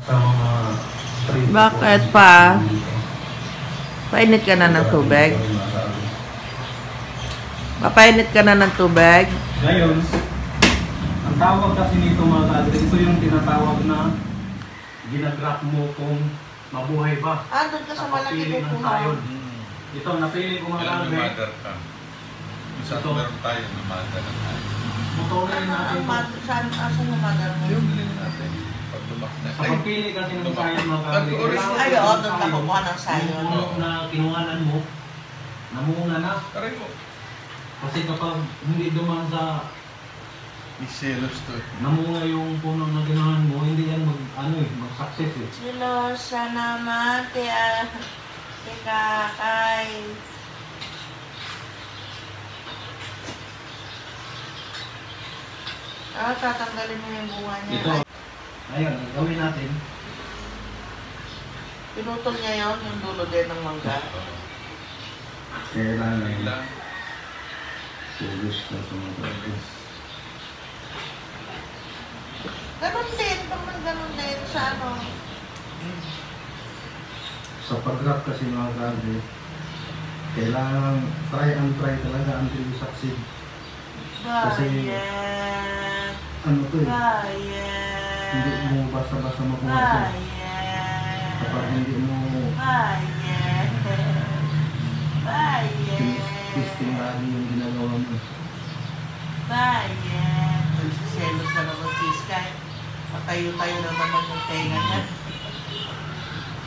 Sa mga Bakit pa? Painit ka na ng tubig? Papainit ka na ng tubig? Ngayon, ang tawag kasi nito mga kadre, ito yung tinatawag na ginagrap mo kung mabuhay ba. Doon ka sa malaki pagpili ng kukuha. sayon. Ito, napili ko mga Kailan kadre. may mother ka? Isa Ito. meron tayo na mother na tayo. Motorin natin ito. Saan yung mother mo? Yung bilhin natin. Pag lumak na. Sa pagpili kasi ng sayon mga kadre. Ay, oo, doon ka kukuha ng sayon. Yung puno na kinuhanan mo, namunga na. Pareho. Kasi kapag hindi duman sa Iselos to. namunga yung puno na ginahan mo, hindi yan mag-success eh. Silosa naman, tiya. Kakay. Tatanggalin mo yung bunga niya. Ito. Ayun, gawin natin. Pinutol niya yun, yung dulo din ng mangga. Kailangan Kailan? Pulos na tumatagos. Ganon din, ganon din sa ano. Sa pag-rap kasi mga kadre, kailangan try and try talaga until you succeed. Kasi- Bayan. Ano to eh, Bayan. hindi mo basta-basta makuha to. Bayan. Kapag hindi mo Bayan. Bayan. testing lagi yung ginagawa mo. Bayan. Selos na naman si Sky. Patayo-tayo na naman yung tenga niya.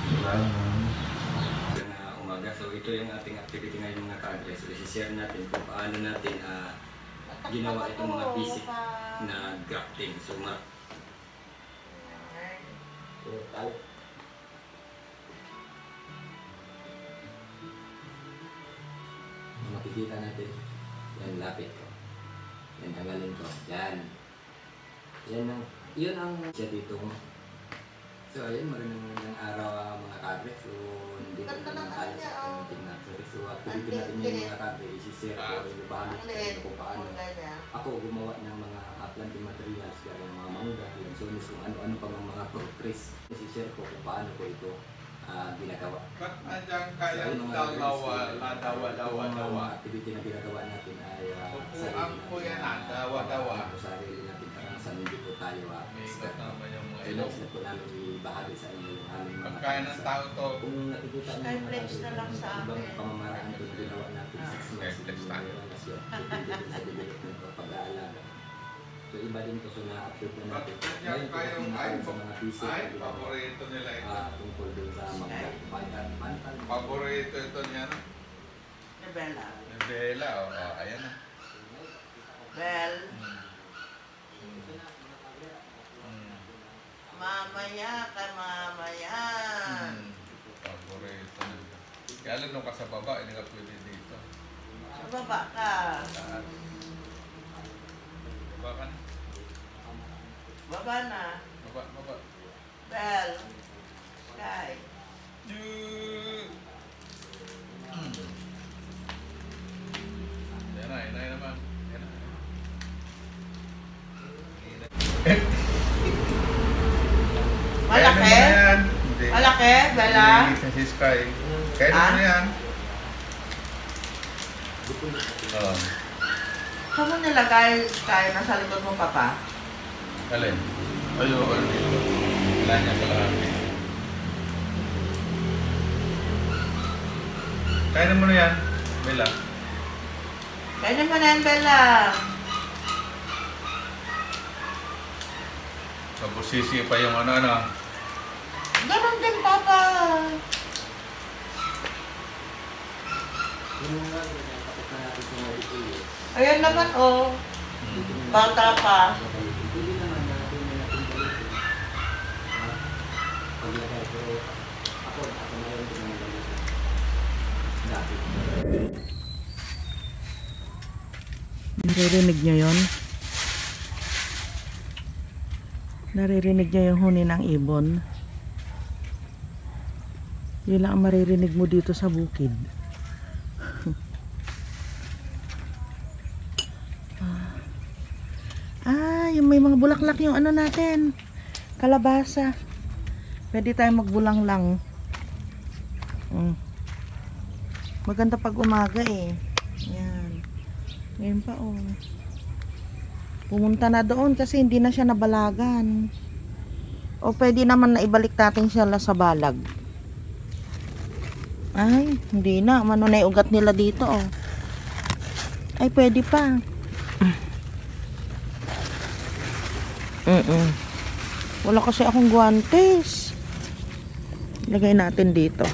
Kailangan. Na umaga. So ito yung ating activity ngayon mga ka-address. So i-share natin kung paano natin ginawa itong mga basic na grafting. So makikita natin. Yan, lapit ko. Yan, tanggalin ko. Yan. Yun ang siya dito. So ayun, marunong ng araw mga kadre. So hindi ko naman tayo sa pamiting na. So activity natin yung mga kadre. Isishare ko yung bahagi kung paano. Ako gumawa ng mga planting materials, kaya yung mga mangga, yung sunis, kung ano-ano pa mga progress. Isishare ko kung paano ko ito ginagawa. Ba't nandiyan kaya So, yung mga dalawa, kadre, dawa. ang activity na ginagawa natin ay Upuan po yan, dawa. sarili natin para sa hindi po tayo May ikat naman yung mga so, ilong. next na po namin ibahagi sa inyo yung aming mga Pagkain ng tao to. kung nakikita niyo mga Skyflex na lang sa ibang akin. pamamaraan ito ginawa natin 6 months Skyflex yung tayo. mga relasyon depende din sa development o pag-aalaga. So iba din to, so na-upload na natin. Ngayon po kasi nakaroon sa mga PC Ay, paborito nila ito. tungkol dun sa mga pantal. Paborito ito niya, no? Bella. Bella, ayan na. Bell. Mm. Mamaya ka, mamaya. Paborito nila. Kaya alam nung ka sa baba, hindi ka pwede dito. Sa baba ka. Taas. Baba ka na. Baba na. Baba. Bell. Sky. Yan na, inay naman. Yan na. Malaki? Kaya naman yan. Hindi. Malaki, Bella? Hindi, si Sky. Kaya naman yan. Oo. Saan mo nilagay, Sky? Nasa likod mo, Papa? Alin? Ayun, ano dito. Wala niya kalahati. Kaya mo na yan, Bella. Kaya mo na yan, Bella. Mabusisi pa yung ano. Ganon din, Papa. Ayan naman, oh. Bata pa. Hindi naman natin na natin galitin. Paglagay ko, ako mayroon ko ng galitin. Dati. Naririnig niyo yun? Naririnig niyo yung huni ng ibon? Yun lang ang maririnig mo dito sa bukid. Yung may mga bulaklak yung ano natin. Kalabasa. Pwede tayo magbulang lang. Maganda pag umaga eh. Yan. Ngayon pa oh. Pumunta na doon kasi hindi na siya nabalagan. O pwede naman na ibalik natin siya sa balag. Ay, hindi na. Ano na yung ugat nila dito oh. Ay, pwede pa. Wala kasi akong guwantes. Lagay natin dito.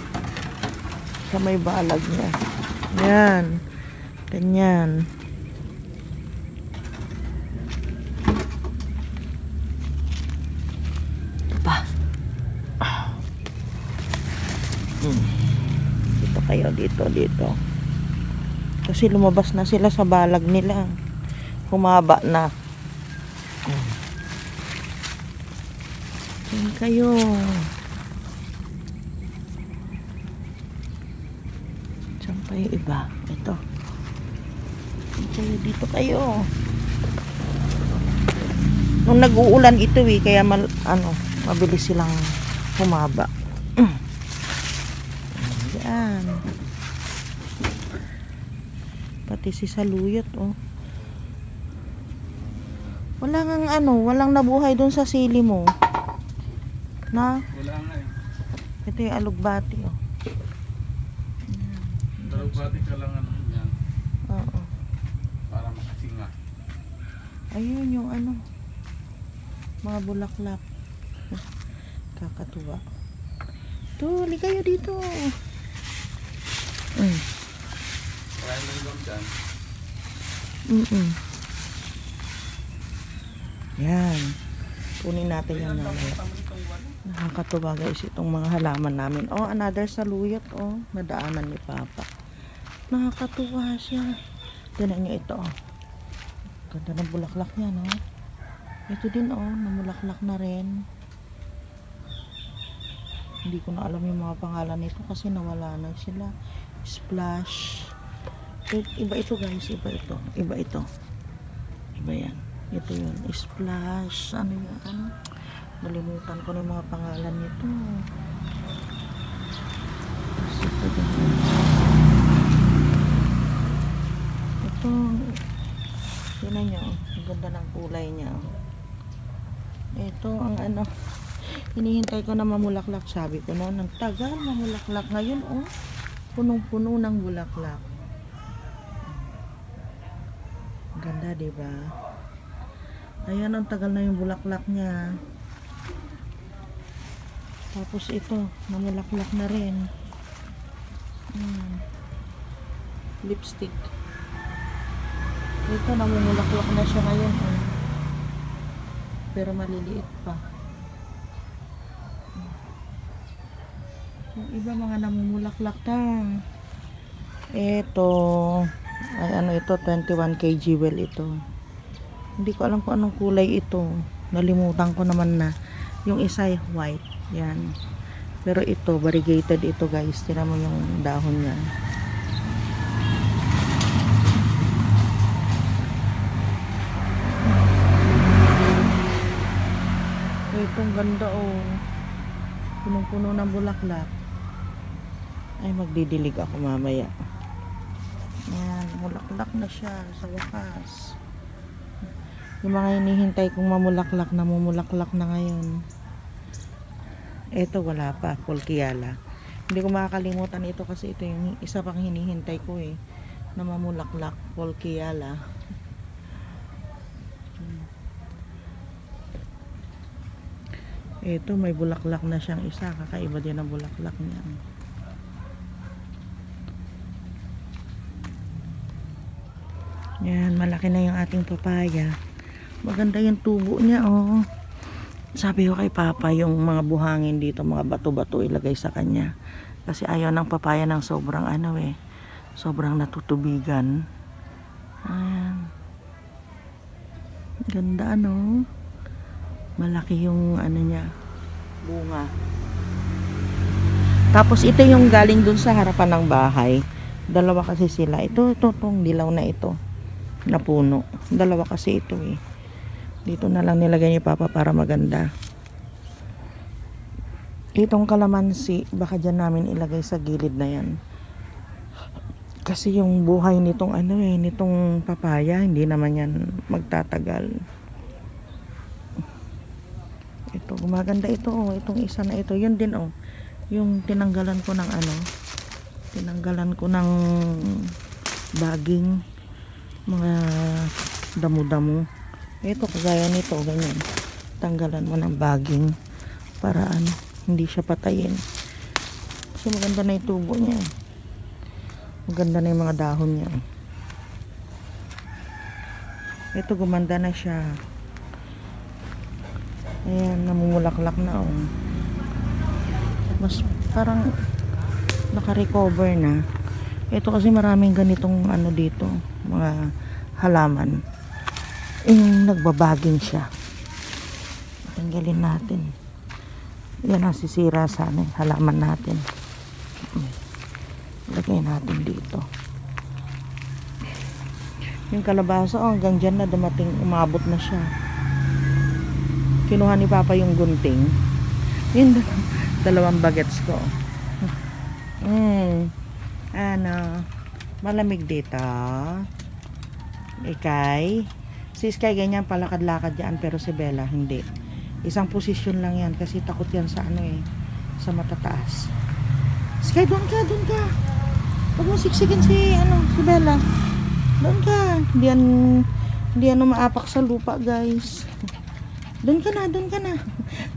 Sa may balag niya. Yan. Ganyan. Pa. Dito kayo, dito. Kasi lumabas na sila sa balag nila. Humaba na. Diyan kayo. Diyan pa yung iba. Ito. Dito kayo. Nung nag-uulan ito eh, kaya mabilis silang humaba. Diyan. Pati si Saluyot oh. Walang nabuhay dun sa sili mo. Na? Wala nga eh. Ito yung alugbati oh. Alugbati ka lang yan. Oo. Para makasinga. Ayun yung mga bulaklak. Kakatuwa. Tuli kayo dito. Kaya lang lang dyan. Yan. Kunin natin yan namin. Nakakatuwa guys itong mga halaman namin. Oh, another saluyot oh. Nadaanan ni Papa. Nakakatuwa siya. Tignan nyo ito oh. Ganda ng bulaklak niya no. Ito din oh. Namulaklak na rin. Hindi ko na alam yung mga pangalan nito kasi nawala na sila. Splash. Iba ito guys. Iba ito. Iba yan. Ito yun, splash, ano yan? Nalimutan ko na yung mga pangalan nito. Ito, tignan nyo, ang ganda ng kulay niya. Ito, ang hinihintay ko na mamulaklak, sabi ko no, nang tagal mamulaklak. Ngayon, oh, punong-puno ng bulaklak. Ganda, diba? Ayan, ang tagal na yung bulaklak niya. Tapos ito, namulaklak na rin. Lipstick. Ito, namulaklak na siya ngayon. Pero maliliit pa. Yung iba mga namumulaklak na. Ito, ay ito, 21 kg well ito. Hindi ko alam kung anong kulay ito. Nalimutan ko naman na. Yung isa ay white. Yan. Pero ito, variegated ito guys. Tira mo yung dahon niya. Itong ganda oh. Punong-puno ng bulaklak. Ay, magdidilig ako mamaya. Yan. Bulaklak na siya sa wakas. Yung mga hinihintay kong mamulaklak na mumulaklak na ngayon. Ito wala pa, Polkiala. Hindi ko makakalimutan ito kasi ito yung isa pang hinihintay ko eh. Na mamulaklak, Polkiala. Ito may bulaklak na siyang isa. Kakaiba din ang bulaklak niya. Yan, malaki na yung ating papaya. Maganda yung tubo niya oh. Sabi ko kay Papa yung mga buhangin dito, mga bato-bato ilagay sa kanya. Kasi ayaw ng papaya ng sobrang sobrang natutubigan. Ayan. Ganda no. Malaki yung niya, bunga. Tapos ito yung galing dun sa harapan ng bahay. Dalawa kasi sila. Itong dilaw na ito. Na puno. Dalawa kasi ito eh. Dito na lang nilagay ni Papa para maganda. Itong kalamansi, baka dyan namin ilagay sa gilid na yan. Kasi yung buhay nitong nitong papaya, hindi naman yan magtatagal. Ito, gumaganda ito itong isa na ito. Yun din yung tinanggalan ko ng tinanggalan ko ng baging, mga damo-damo. Ito, kagaya nito, ganyan. Tanggalan mo ng baging para hindi siya patayin. Kasi maganda na yung tubo niya. Maganda na yung mga dahon niya. Ito, gumanda na siya. Ayan, namumulaklak na Mas parang naka-recover na. Ito kasi maraming ganitong dito, mga halaman. Yung nagbabaging siya. Tanggalin natin. Yan ang sisira sa halaman natin. Lagay natin dito. Yung kalabasa, hanggang dyan na dumating, umabot na siya. Kinuha ni Papa yung gunting. Yung dalawang bagets ko. Malamig dito. Ikay. Si Sky ganyan palakad-lakad yan, pero si Bella hindi. Isang posisyon lang yan kasi takot yan sa sa matataas. Sky, doon ka. Huwag mo siksikin si Bella. Doon ka. Hindi yan umaapak sa lupa, guys. Doon ka na.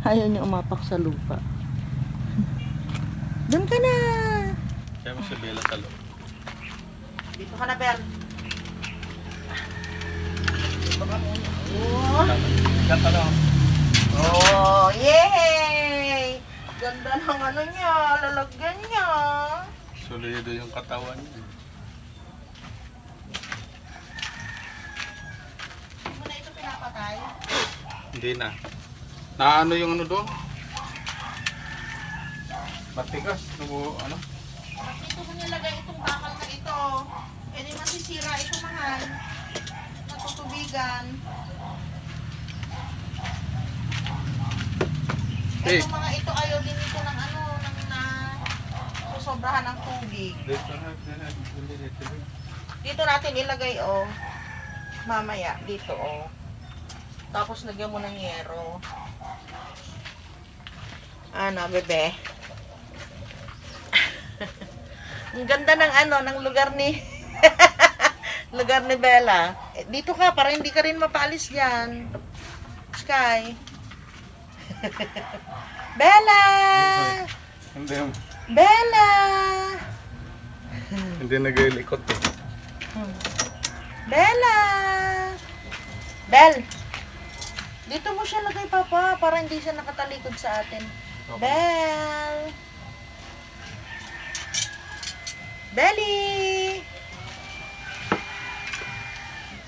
Ayaw niya umapak sa lupa. Doon ka na. Kaya mo si Bella sa loob. Dito ka na, Bella. Dito ka muna. Oh. Ganda na. Oh, yay! Ganda ng niya, lalagyan niya. Solido yung katawan niya. Hindi mo na ito pinapatay? Hindi na. Naano yung doon? Matigas. Bakit ito mo nilagay itong bakal na ito? E di masisira ito, mahal. Natutubigan. Hey. Itong mga ito ayaw din ito ng susobrahan ng tubig. Dito natin ilagay mamaya dito tapos lagyan mo ng yero. Bebe. Ang ganda ng ng lugar ni lugar ni Bella. Dito ka para hindi ka rin mapalis diyan. Sky. Bella! Bella! Hindi nag-ilikot eh. Bella! Bell! Dito mo siya lagay, Papa, para hindi siya nakatalikod sa atin. Okay. Bell! Belly!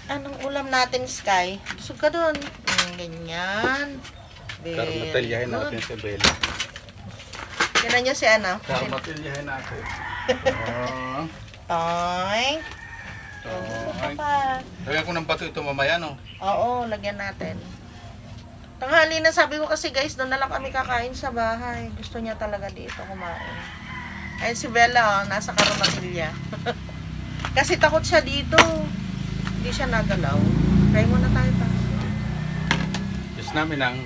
Anong ulam natin, Sky? Busog ka dun. Ganyan. Karmatilyahin natin si Bella. Yan niyo si Karmatilyahin natin. Toink. Lagyan ko ng bato ito mamaya, no? Oo, lagyan natin. Tanghali na, sabi ko kasi guys, doon na lang kami kakain sa bahay. Gusto niya talaga dito kumain. Ayun si Bella, nasa Karmatilya. Kasi takot siya dito. Hindi siya nagalaw. Try muna tayo pa. Diyos namin ang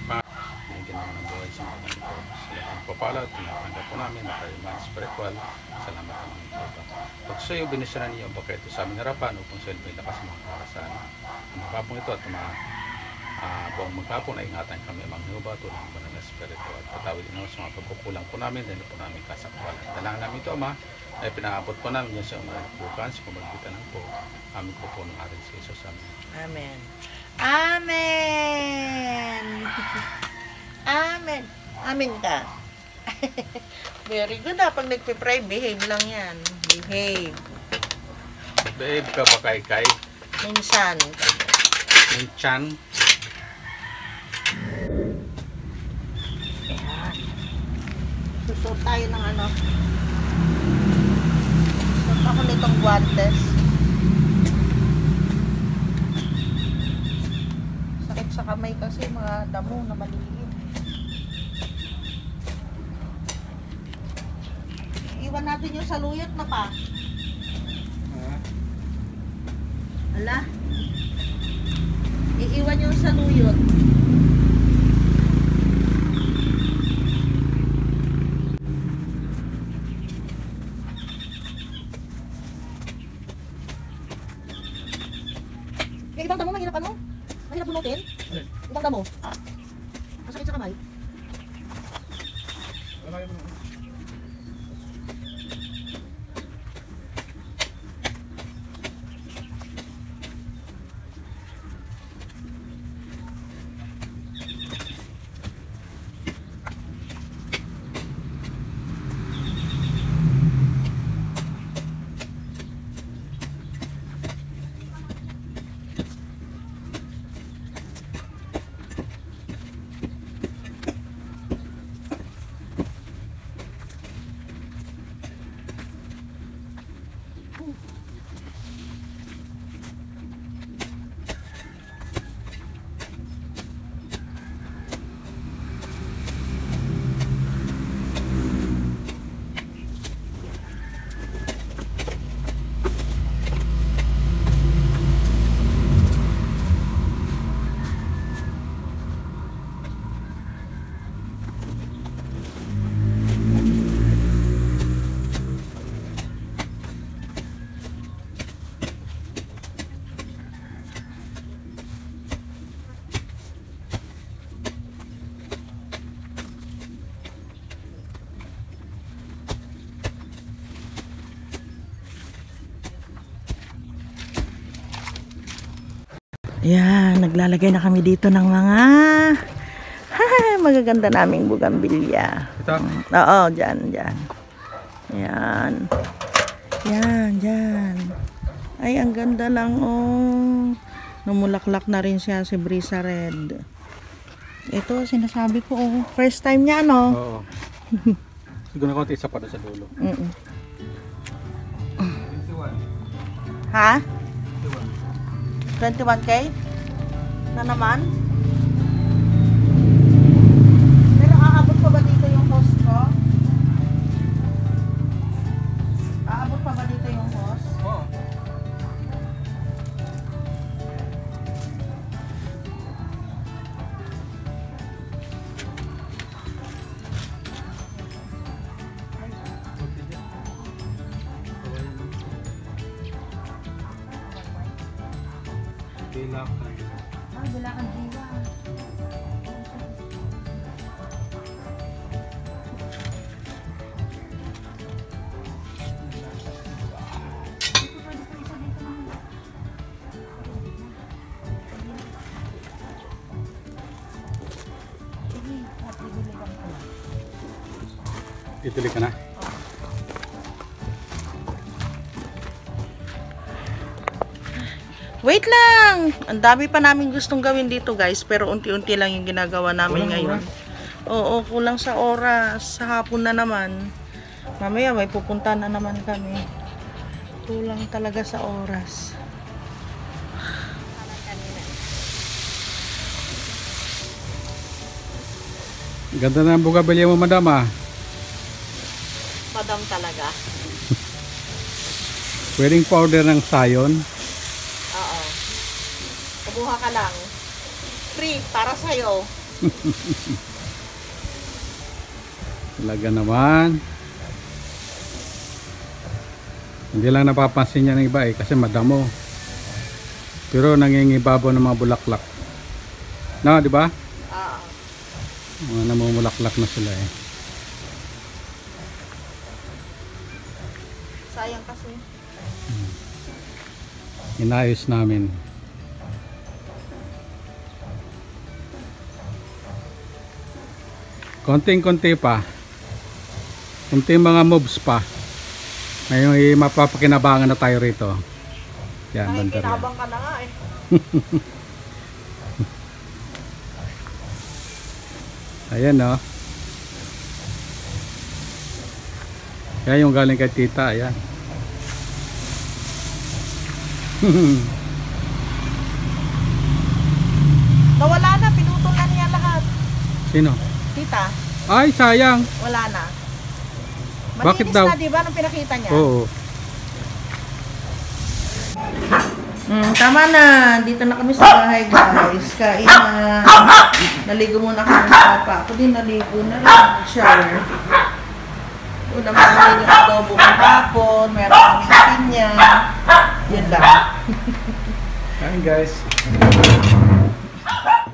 ginawa ng buhay sa mga ganito. Sila ang papala at pinapanggap po namin makalimang spiritual. Salamat ang mga ito. Pag sa iyo, binisyanan niyo ang baka ito sa aming harapan upang sa iyo may lakas mga karasan. Ang magkapong ito at buong magkapong ay ingatan kami ang mga hinuba tulad ng banal na spirito at patawid ino sa mga pagkukulang po namin dahil po namin kasaktuan. Dalangin namin ito, Ama, ay pinaabot po namin yan sa mga bukan sa pamagitan ng po. Amin po po ng arin sa Jesus. Amen. Amen. Amen. Amen. Amen ka. Very good pag nagpipray, behave lang yan. Behave. Behave ka ba kay? Minsan. Minchan. Ayan. Susuot tayo ng susuot ako nitong guantes. Sakit sa kamay kasi mga damo na maliliit. Iwan natin yung saluyot na pa. Ala. Iiwan yung saluyot. Yung ibang damo, mahirap ano? Mahirap bunutin? Ibang damo? Masakit sa kamay? Yan, naglalagay na kami dito ng mga magaganda naming bugambilya. Ito? Oo, dyan. Yan. Yan. Ay, ang ganda lang, oh. Namulaklak na rin siya si Brisa Red. Ito, sinasabi ko, oh. First time niya, no? Oo. Siguro na konti isa pa doon sa dulo. 21. 21. Ha? 21K? Na naman? Pero aabot pa ba dito yung host ko? Aabot pa ba dito yung host? Oo. Ay, wala kang jiwa. Ituloy ka na. Wait lang! Ang dami pa namin gustong gawin dito, guys. Pero unti-unti lang yung ginagawa namin ngayon. Oo, kulang sa oras. Sa hapon na naman. Mamaya may pupunta na naman kami. Kulang talaga sa oras. Ganda na ang bugabilya mo, madam, ah. Madam talaga. Wedding powder ng sayon. Oo. Kumuha ka lang. Free, para sa'yo. Talaga naman. Hindi lang napapansin niya ng iba eh, kasi madamo. Pero nangingibabaw ng mga bulaklak. No, di ba? Oo. Mga namumulaklak na sila eh. Sayang kasi. Inayos namin. Konting-konti pa. Konting mga moves pa. Ngayon mapapakinabangan na tayo rito. Yan, Ay, banda rin. kinabang ka na nga eh. Ayan, no. Yan yung galing kay tita, ayan. Nawala na, pinutol na niya lahat. Sino? Tita, Ay, sayang. wala na. Bakit Malinis daw? na, di ba? Nung pinakita niya. Oo. Tama na. Dito na kami sa bahay, guys. Kain na. Naligo muna kami sa papa. Ako din naligo na rin. Shower. Una mga yung adobo kahapon. Meron kaming pinya. Yan lang. Hi guys.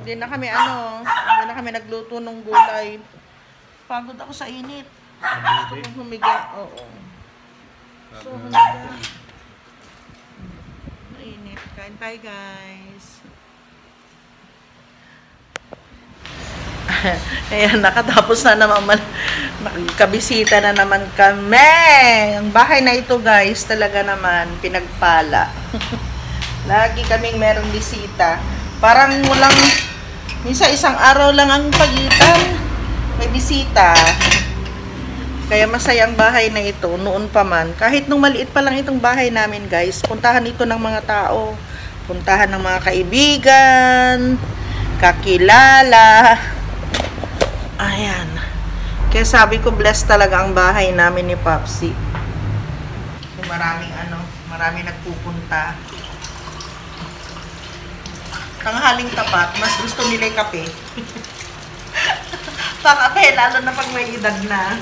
Hindi na kami nagluto ng gulay. Pagod ako sa init. Gusto kong humiga. Oo. So, humiga. Mainit. Kain tayo, guys. Ayan, nakatapos na naman. Nakabisita na naman kami. Ang bahay na ito, guys, talaga naman pinagpala. Lagi kaming merong bisita. Parang walang, minsan isang araw lang ang pagitan. May bisita. Kaya masaya ang bahay na ito, noon pa man. Kahit nung maliit pa lang itong bahay namin, guys, puntahan ito ng mga tao. Puntahan ng mga kaibigan, kakilala. Ayan. Kaya sabi ko, blessed talaga ang bahay namin ni Popsi. So, maraming nagpupunta. Tanghaling tapat, mas gusto nila yung kape. Pakape, lalo na pag may edad na.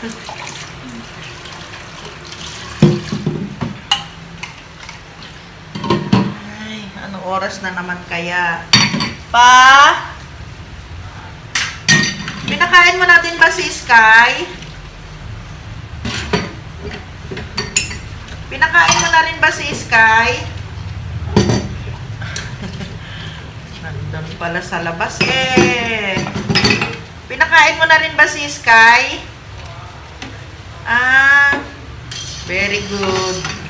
Ay, anong oras na naman kaya? Pa? Pinakain mo natin ba si Sky? Pinakain mo na rin ba si Sky? Nandun pala sa labas eh. Pinakain mo na rin ba si Sky? Ah, very good.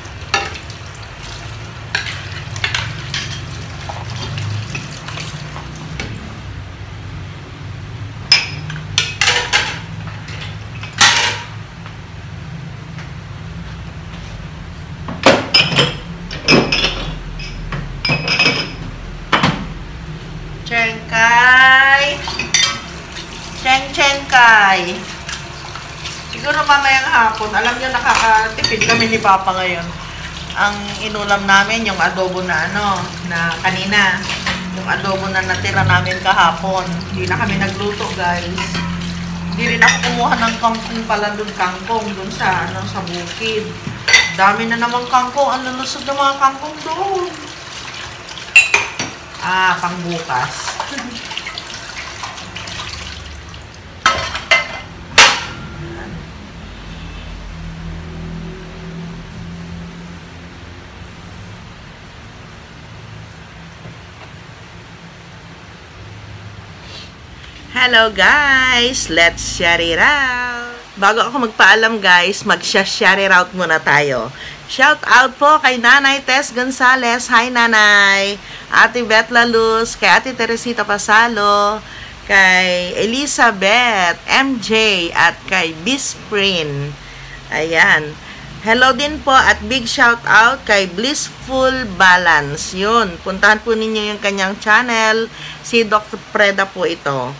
Chengkay. Siguro mamayang hapon. Alam niyo, nakakatipid kami ni Papa ngayon. Ang inulam namin, yung adobo na na kanina. Yung adobo na natira namin kahapon. Hindi na kami nagluto, guys. Hindi rin ako kumuha ng kangkong pala dun, dun sa, sa bukid. Dami na naman kangkong. Ang lulusog ng mga kangkong doon. Ah, pang bukas. Hello guys! Let's share it out! Bago ako magpaalam guys, mag-share it out muna tayo. Shout out po kay Nanay Tess Gonzales. Hi Nanay! Ate Beth Laluz, kay Ate Teresita Pasalo, kay Elizabeth, MJ, at kay Bisprin. Ayan. Hello din po at big shout out kay Blissful Balance. Yun, puntahan po ninyo yung kanyang channel. Si Dr. Preda po ito.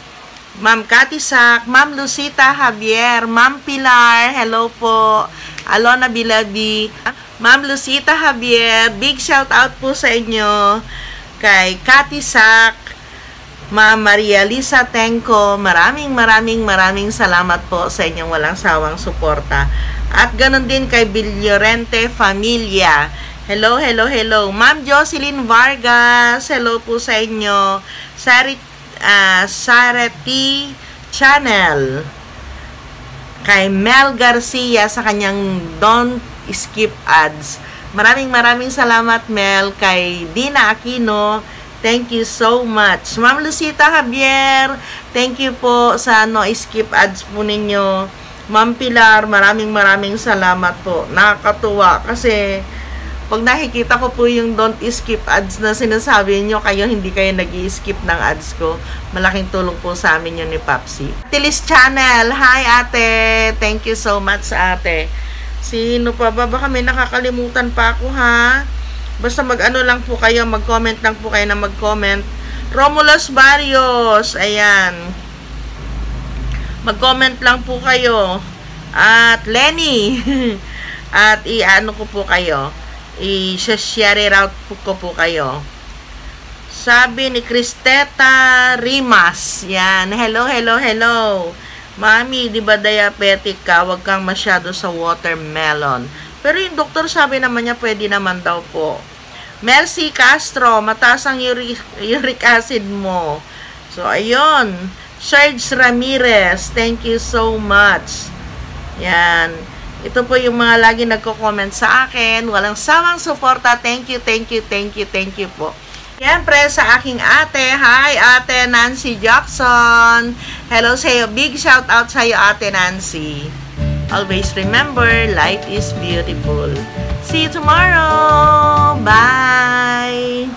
Ma'am Cathy Sac, Ma'am Lucita Javier, Ma'am Pilar, hello po. Alona Bilabi, Ma'am Lucita Javier, big shout out po sa inyo. Kay Cathy Sac, Ma'am Maria Lisa Tenko, maraming salamat po sa inyong walang sawang suporta. At ganun din kay Villorente Familia. Hello. Ma'am Jocelyn Vargas, hello po sa inyo. Sareti Channel. Kay Mel Garcia sa kanyang Don't Skip Ads. Maraming salamat Mel. Kay Dina Aquino, thank you so much. Ma'am Lucita Javier, thank you po sa No Skip Ads po ninyo. Ma'am Pilar, maraming salamat po. Nakakatuwa kasi pag nakikita ko po yung don't skip ads na sinasabi nyo, hindi kayo nag-i-skip ng ads ko. Malaking tulong po sa amin yun ni Popsi. Tilis Channel, hi ate! Thank you so much ate. Sino pa ba? Baka may nakakalimutan pa ako ha? Basta mag-ano lang po kayo, mag-comment lang po kayo na mag-comment. Romulus Barrios, ayan. Mag-comment lang po kayo. At Lenny, at i-ano ko po kayo, i-share out ko po kayo. Sabi ni Cristeta Rimas, yan, hello. Mami, di ba diabetic ka? Huwag kang masyado sa watermelon. Pero yung doktor sabi naman niya, pwede naman daw po. Mercy Castro, mataas ang uric acid mo. So, ayun. Serge Ramirez, thank you so much. Yan. Ito po yung mga lagi nagko-comment sa akin. Walang sawang suporta. Thank you po. Siyempre, sa aking ate. Hi, Ate Nancy Jackson. Hello sa iyo. Big shout out sa iyo, Ate Nancy. Always remember, life is beautiful. See you tomorrow. Bye!